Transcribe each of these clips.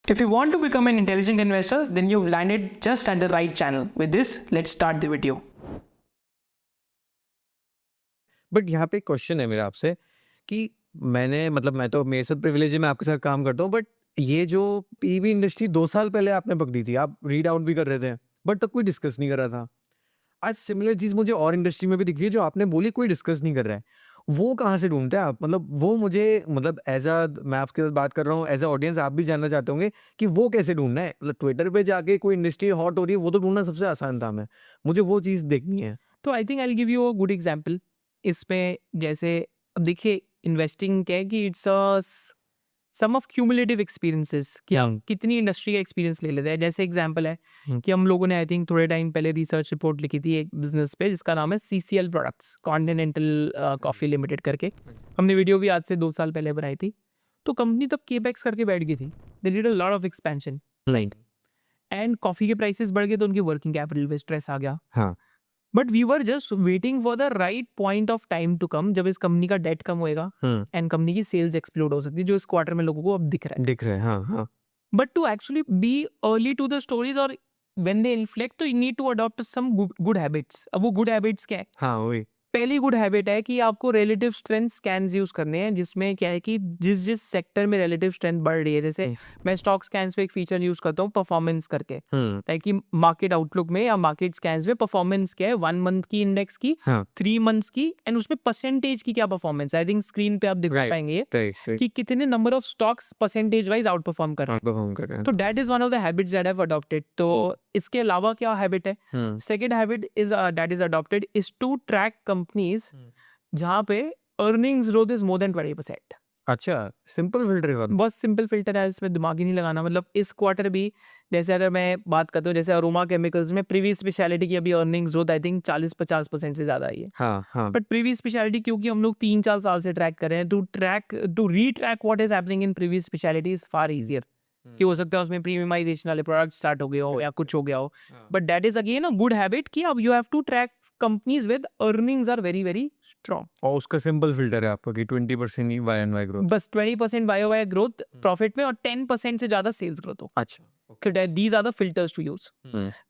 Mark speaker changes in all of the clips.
Speaker 1: If you want to become an intelligent investor, then you've landed just at the right channel. With this, let's start the video.
Speaker 2: But यहाँ पे question है मेरा आपसे कि मैं तो मेरे साथ प्रिविलेज है, मैं आपके साथ काम करता हूँ, बट ये जो पीवी इंडस्ट्री 2 साल पहले आपने पकड़ी थी, आप रीड आउट भी कर रहे थे, बट तब कोई डिस्कस नहीं कर रहा था। आज सिमिलर चीज मुझे और इंडस्ट्री में भी दिख रही है, जो आपने बोली कोई डिस्कस नहीं कर रहा है। वो कहाँ से ढूंढते हैं आप? वो मुझे एज अ मैं आपके साथ बात कर रहा हूँ, एज अ ऑडियंस आप भी जानना चाहते होंगे कि वो कैसे ढूंढना है। ट्विटर पे जाके कोई इंडस्ट्री हॉट हो रही है, वो तो ढूंढना सबसे आसान काम है। मुझे वो चीज देखनी है।
Speaker 3: तो I think I will give you a good example. इसमें जैसे अब देखिए, इन्वेस्टिंग क्या है कि it's a sum of cumulative experiences कि आप कितनी इंडस्ट्री का एक्सपीरियंस ले लेते हैं। जैसे एग्जांपल है कि हम लोगों ने आई थिंक थोड़े टाइम पहले रिसर्च रिपोर्ट लिखी थी एक बिजनेस पे जिसका नाम है CCL products, continental coffee limited करके। हमने वीडियो भी आज से 2 साल पहले बनाई थी। तो कंपनी तब केपेक्स करके बैठ गई थी। They did a lot of expansion, right, and coffee के प्राइसेस बढ़ गए तो उनकी वर्किंग कैपिटल पे स्ट्रेस आ गया।
Speaker 2: हाँ,
Speaker 3: but we were just waiting for the right point of time to come, जब इस कंपनी का डेट कम होएगा एंड कंपनी की सेल्स एक्सप्लोड हो सकती है, जो इस क्वार्टर में लोगों को अब दिख रहा
Speaker 2: दिख रहा है। हाँ, हाँ,
Speaker 3: है। But to actually be early to the stories और व्हेन दे इन्फ्लेक्ट, तो you need to adopt some good habits. अब वो गुड हैबिट्स क्या है?
Speaker 2: हाँ, वही।
Speaker 3: पहली गुड हैबिट है कि आपको रिलेटिव स्ट्रेंथ स्कैन्स यूज करने हैं, जिसमें क्या है कि जिस जिस सेक्टर में रिलेटिव स्ट्रेंथ बढ़ रही है, जैसे मैं स्टॉक स्कैन्स पे एक फीचर यूज करता हूँ परफॉर्मेंस करके, ताकि मार्केट आउटलुक में या मार्केट स्कैन्स में परफॉर्मेंस क्या है 1 मंथ की इंडेक्स की, 3 मंथ्स की, एंड उसमें परसेंटेज की क्या परफॉर्मेंस है। आई थिंक स्क्रीन पे आप दिख पाएंगे ये कि कितने number of stocks percentage wise outperform कर रहे हैं। तो that is one of the habits that I have adopted. तो इसके अलावा क्या हैबिट है? Second habit is that is adopted is to track companies जहाँ पे earnings growth is more than 20%।
Speaker 2: अच्छा, सिंपल फिल्टर है।
Speaker 3: बहुत सिंपल फिल्टर है, इसमें दिमाग ही नहीं लगाना। मतलब इस क्वार्टर भी जैसे अगर मैं बात करता हूँ, जैसे अरोमा केमिकल्स में प्रीवी स्पेशलिटी की अभी अर्निंग्स ग्रोथ आई थिंक 40-50% से ज्यादा आई है।
Speaker 2: हाँ, हाँ।
Speaker 3: बट प्रीवी स्पेशलिटी क्योंकि हम लोग 3-4 साल से ट्रैक कर रहे हैं, to retrack what is happening in privy speciality is far easier. कि हो सकता है उसमें प्रीमियमाइजेशन वाले प्रोडक्ट स्टार्ट हो गए हो या कुछ हो गया हो, but that is again a good habit कि अब you have to track companies with earnings are very very strong.
Speaker 2: और उसका सिंपल फिल्टर है आपका कि 20% ही वाई एंड वाई ग्रोथ,
Speaker 3: बस 20% वाई ग्रोथ प्रॉफिट में और 10% से ज्यादा सेल्स ग्रोथ हो।
Speaker 2: अच्छा,
Speaker 3: So these are the filters to use.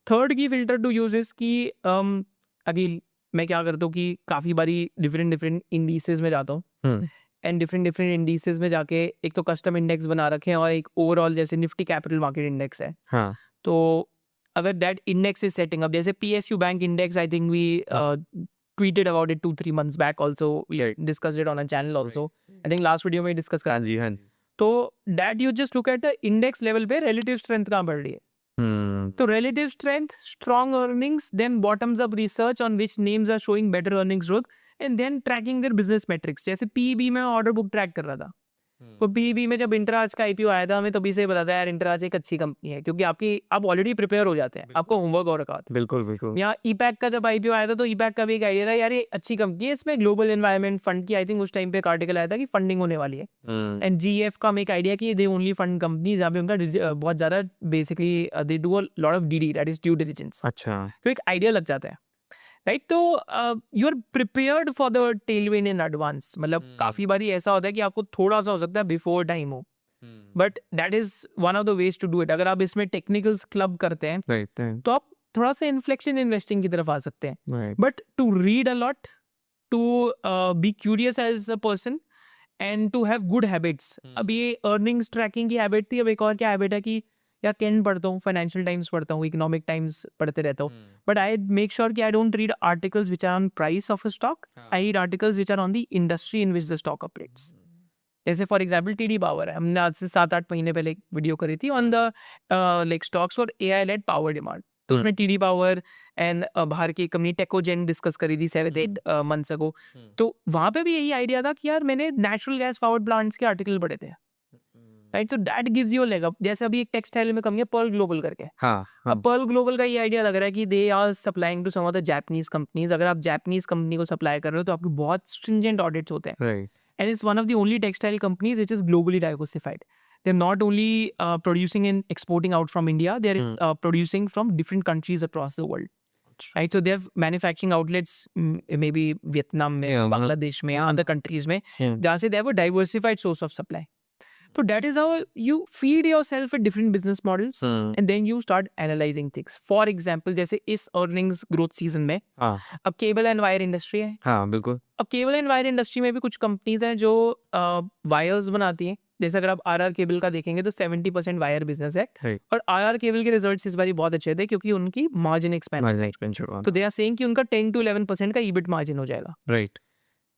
Speaker 3: Third की फिल्टर टू यूज इज कि अगेन मैं क्या करता हूँ कि काफी बारी डिफरेंट इंडिसेस में जाता हूँ एंड डिफरेंट इंडिसेस में जाके एक तो कस्टम इंडेक्स बना रखे हैं और एक ओवरऑल जैसे निफ्टी कैपिटल मार्केट इंडेक्स है।
Speaker 2: हाँ,
Speaker 3: तो अगर that index is setting up, जैसे PSU bank index, I think we tweeted about it 2-3 months back also, we discussed it on a channel also. I think last video में discuss
Speaker 2: हाँ
Speaker 3: करा।
Speaker 2: जी, हाँ जी।
Speaker 3: तो that you just look at the index level पे relative strength कहाँ बढ़ रही है। तो relative strength, strong earnings, then bottoms up research on which names are showing better earnings growth, and then tracking their business metrics. जैसे PEB में order book track कर रहा था, तो PEB में जब इंटराज का IPO आया था, हमें तभी से पता था यार इंटराज एक अच्छी कंपनी है, क्योंकि आप ऑलरेडी प्रिपेयर हो जाते हैं, आपको होमवर्क और रखा था।
Speaker 2: बिल्कुल बिल्कुल।
Speaker 3: यहाँ ईपैक का जब IPO आया था, तो ईपैक का भी एक आइडिया था यार ये अच्छी कंपनी है, इसमें ग्लोबल एनवायरनमेंट फंड की आई थिंक उस टाइम पे एक आर्टिकल आया था कि फंडिंग होने वाली है। एंड GF का हमें एक आइडिया कि दे ओनली फंड कंपनी जहाँ पे उनका बहुत ज्यादा basically they do a lot of DD, that is due diligence.
Speaker 2: अच्छा,
Speaker 3: तो एक आइडिया लग जाता है, राइट। तो you are prepared for the tailwind in advance. मतलब काफी बारी ऐसा होता है कि आपको थोड़ा सा हो सकता है बिफोर टाइम हो, but that is one of the ways to do it. अगर आप इसमें टेक्निकल्स क्लब करते हैं
Speaker 2: राइट,
Speaker 3: तो आप थोड़ा सा इन्फ्लेक्शन इन्वेस्टिंग की तरफ आ सकते हैं।
Speaker 2: Right.
Speaker 3: But to read a lot, to be curious as a person and to have good habits. अब ये अर्निंग्स ट्रैकिंग की हैबिट थी, अब एक और क्या हैबिट है कि या कैन पढ़ता हूँ, फाइनेंशियल टाइम्स पढ़ता हूँ, इकोनॉमिक टाइम्स पढ़ते रहता हूँ, बट आई मेक श्योर कि I don't read articles which are on price of a stock, I read articles which are on the industry in which the stock operates. जैसे for example TD power है, हमने आज से 7-8 महीने पहले एक video करी थी on the like stocks for AI led power demand. तो उसमें TD पावर एंड बाहर की कंपनी टेकोजेन डिस्कस करी थी 7-8 मंथ्स अगो। तो वहां पे भी यही आइडिया था कि यार मैंने नेचुरल गैस पावर प्लांट्स के आर्टिकल पढ़े थे, राइट। तो that gives you leg up. जैसे अभी एक टेक्सटाइल में कंपनी है पर्ल ग्लोबल करके।
Speaker 2: हाँ,
Speaker 3: अब पर्ल ग्लोबल का ये आइडिया लग रहा है कि they are supplying to some of the Japanese companies. अगर आप जापानीज कंपनी को सप्लाई कर रहे हो तो आपके बहुत स्ट्रिंजेंट ऑडिट्स होते हैं,
Speaker 2: right.
Speaker 3: and it's one of the only textile companies which is globally diversified. They're not only producing and exporting out from India, they're producing from different countries across the world. Right, so they have manufacturing outlets maybe Vietnam में, Bangladesh में, other countries में, जहाँ से they have a diversified source of supply. So that is how you feed yourself with different business models and then you start analyzing things. For example, जैसे इस earnings growth season में
Speaker 2: हाँ
Speaker 3: अब cable and wire industry है.
Speaker 2: हाँ बिल्कुल
Speaker 3: अब cable and wire industry में भी कुछ कंपनीज हैं जो वायर्स बनाती हैं. जैसे अगर आप आरआर केबल का देखेंगे तो 70% वायर बिजनेस है.
Speaker 2: Right.
Speaker 3: और आरआर केबल के रिजल्ट्स इस बार बहुत अच्छे थे क्योंकि उनकी मार्जिन एक्सपेंड.
Speaker 2: मार्जिन एक्सपेंशन
Speaker 3: तो दे आर सेइंग कि उनका 10 to 11% का ईबिट मार्जिन हो जाएगा.
Speaker 2: राइट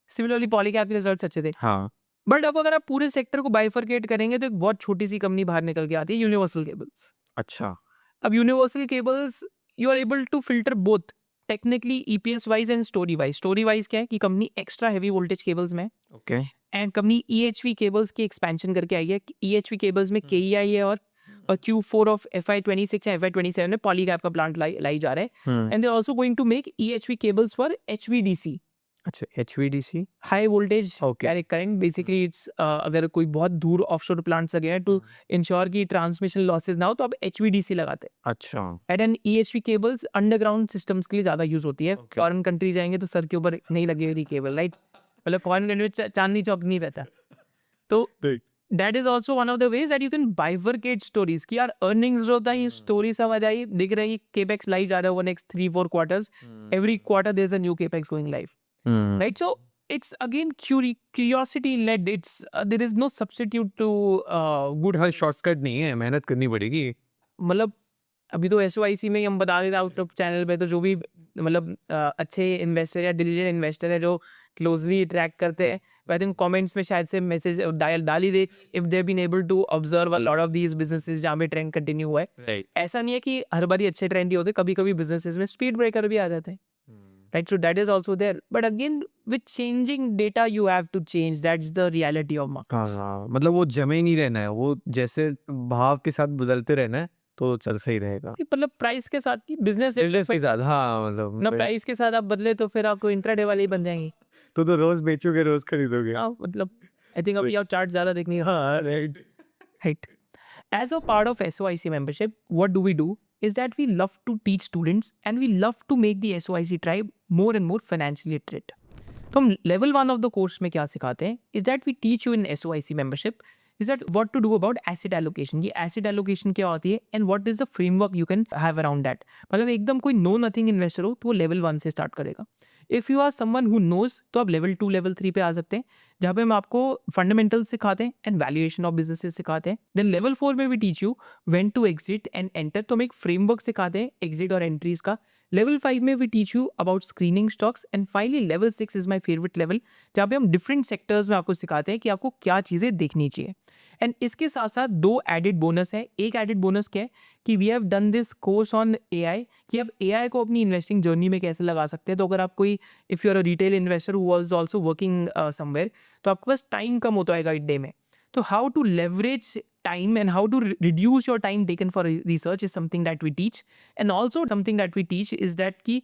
Speaker 3: सिमिलरली पॉलीकैब के रिजल्ट्स अच्छे थे.
Speaker 2: हाँ
Speaker 3: बट अब अगर आप पूरे सेक्टर को बाइफरकेट करेंगे तो एक बहुत छोटी सी कंपनी बाहर निकल के आती है, यूनिवर्सल केबल्स.
Speaker 2: अच्छा
Speaker 3: अब universal cables you are able to filter both technically EPS wise and story wise. Story wise क्या है कि company extra heavy voltage cables में
Speaker 2: okay
Speaker 3: and company EHV cables की एक्सपेंशन करके आई है. ईएचवी केबल्स में केईआई है और Q4 ऑफ FY26 या FY27 में पॉलीकैब का प्लांट लाई जा रहा है. And they are also going to make EHV cables for HVDC,
Speaker 2: अच्छा HVDC
Speaker 3: high voltage
Speaker 2: Okay.
Speaker 3: Direct current. Basically it's अगर कोई बहुत दूर ऑफशोर प्लांट्स लगे हैं टू इंश्योर कि ट्रांसमिशन लॉसेज ना हो तो अब HVDC लगाते हैं.
Speaker 2: अच्छा
Speaker 3: and EHV cables underground systems के लिए ज़्यादा यूज होती है.
Speaker 2: Okay.
Speaker 3: फॉरेन कंट्री जाएंगे तो सर के ऊपर नहीं लगेगी केबल, राइट. मतलब फॉरेन कंट्री में चांदनी चौक नहीं रहता. तो that is also one of the ways that you can bifurcate stories कि यार अर्निंग्स होता है, स्टोरी समझ आई, दिख रही केपेक्स लाइव जा रहा है over next 3-4 quarters. Every quarter there is a new capex going live, right? So it's again curiosity led. It's there is no substitute to good.
Speaker 2: Her shortcut नहीं है, मेहनत करनी पड़ेगी.
Speaker 3: मतलब अभी तो SOIC में ही हम बता देते आउट ऑफ चैनल पे, तो जो भी मतलब अच्छे इन्वेस्टर या डिलीजेंट इन्वेस्टर है जो क्लोजली ट्रैक करते हैं, आई थिंक कमेंट्स में शायद से मैसेज डाल ही दे if they been able to observe a lot of these businesses जहाँ पे ट्रेंड कंटिन्यू हुआ है.
Speaker 2: राइट
Speaker 3: ऐसा नहीं है कि हर बारी अच्छे ट्रेंड ही होते, कभी कभी बिजनेसेस में स्पीड ब्रेकर भी आ जाते हैं. Right, so that is also there, but again with changing data you have to change. That's the reality of market.
Speaker 2: हाँ मतलब वो जमे ही नहीं रहना है, वो जैसे भाव के साथ बदलते रहना है तो चल सही रहेगा.
Speaker 3: मतलब प्राइस के साथ ही बिजनेस
Speaker 2: बिजनेस के साथ हाँ मतलब
Speaker 3: ना, प्राइस के साथ आप बदले तो फिर आपको इंट्राडे वाले ही बन जाएंगे.
Speaker 2: तो रोज बेचोगे रोज खरीदोगे.
Speaker 3: हाँ मतलब आई थिंक अभी आप चार्ट ज़्यादा देखनी है.
Speaker 2: हाँ right
Speaker 3: Right. As a part of SOIC membership, what do we do is that we love to teach students and we love to make the SOIC tribe more and more financially literate. तो हम level 1 of the course में क्या सिखाते हैं is that we teach you in SOIC membership is that what to do about asset allocation. ये asset allocation क्या होती है and what is the framework you can have around that. मतलब एकदम कोई know nothing investor हो तो वो level 1 से start करेगा. If you are someone who knows तो आप लेवल 2 लेवल 3 पे आ सकते हैं जहाँ पे हम आपको फंडामेंटल्स सिखाते हैं एंड वैल्यूएशन ऑफ बिजनेसेस सिखाते हैं. देन लेवल 4 में we teach you when to exit and enter, तो हम एक फ्रेमवर्क सिखाते हैं एग्जिट और एंट्रीज का. लेवल 5 में we teach you about screening stocks and finally level 6 is my favourite level जहाँ पे हम डिफरेंट सेक्टर्स में आपको सिखाते हैं कि आपको क्या चीज़ें देखनी चाहिए. एंड इसके साथ साथ 2 एडिड बोनस है. एक एडिड बोनस क्या है कि we have done this course on AI कि अब AI को अपनी इन्वेस्टिंग जर्नी में कैसे लगा सकते हैं. तो अगर आप कोई if you are a retail investor who was also working somewhere तो आपके पास टाइम कम होता है एक डे में. तो how to leverage time and how to reduce your time taken for research is something that we teach. And also something that we teach is that कि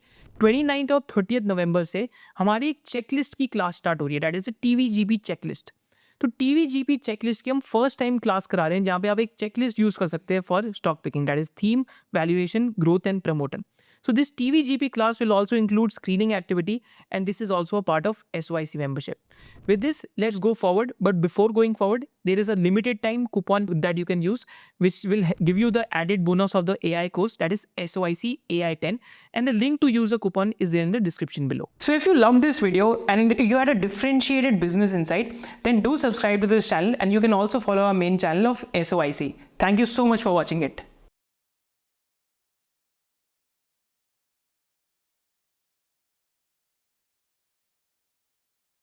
Speaker 3: 29th और 30th नवंबर से हमारी एक चेकलिस्ट की क्लास स्टार्ट हो रही है. That is a TVGP checklist. तो TVGP चेकलिस्ट की हम फर्स्ट टाइम क्लास करा रहे हैं जहाँ पे आप एक चेकलिस्ट यूज़ कर सकते हैं for stock picking. That is theme, valuation, growth and promoter. So this TVGP class will also include screening activity and this is also a part of SOIC membership. With this, let's go forward. But before going forward, there is a limited time coupon that you can use which will give you the added bonus of the AI course, that is SOIC AI10, and the link to use the coupon is there in the description below.
Speaker 1: So if you loved this video and you had a differentiated business insight, then do subscribe to this channel and you can also follow our main channel of SOIC. Thank you so much for watching it.